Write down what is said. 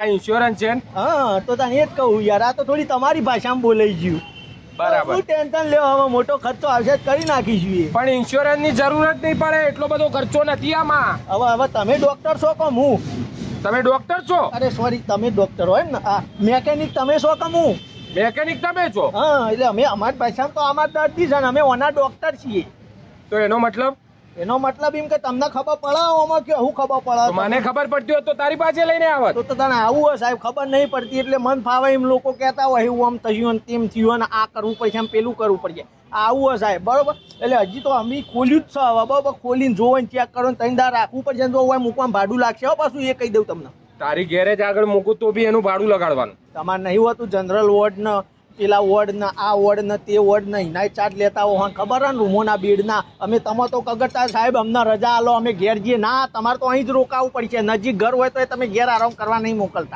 Insurance છે ને? હા તો તને એ જ કહું યાર, આ તો થોડી તમારી ભાષામાં બોલાઈ ગયું. બરાબર. શું ટેન્શન લેવો, હવે મોટો ખર્ચો આવશે જ કરી નાખીશું એ. પણ ઇન્સ્યોરન્સ ની જરૂર જ નહીં પડે, એટલો બધો ખર્ચો નથી આમાં. હવે તમે ડોક્ટર છો કે હું? તમે ડોક્ટર છો? અરે સોરી, તમે ડોક્ટર હોય ને, આ મેકેનિક તમે છો કે હું? મેકેનિક તમે છો? હા એટલે અમે અમારી ભાષામાં તો આમાં દર્દી છે ને અમે ઓના ડોક્ટર છીએ. તો એનો મતલબ? એનો મતલબ એમ કે તમને ખબર પડે આમાં કે હું ખબર તો પડે? મને ખબર પડતી હોત તો તારી પાસે લઈને આવત. તો તને આવું હોય સાહેબ, ખબર નહીં પડતી એટલે મન ફાવે એમ લોકો કહેતા હોય એવું આમ થયું ને તેમ થયું ને આ કરવું પડશે આમ પેલું કરવું પડશે. આવું હોય સાહેબ, બરોબર. એટલે હજી તો અમે ખોલ્યું જ છે હવે, બરોબર. ખોલીને જોવો ને ચેક કરો ને ત્રણ દાર રાખવું પડશે, જો હોય મૂકવામાં ભાડું લાગશે હો પાછું, એ કહી દઉં તમને. તારી ગેરેજ આગળ મૂકું તો બી એનું ભાડું લગાડવાનું. તમારે નહીં હોતું જનરલ વોર્ડ ને પેલા વોર્ડ ને આ વોર્ડ ને તે વોર્ડ ને એના ચાર્જ લેતા હો, હા ખબર હે ને, રૂમોના બેડના. અમે તમે તો કગરતા સાહેબ અમને રજા આલો, અમે ઘેર જઈએ. ના, તમારે તો અહીં જ રોકાવું પડશે. નજીક ઘર હોય તો તમે ઘેર આરામ કરવા નહીં મોકલતા.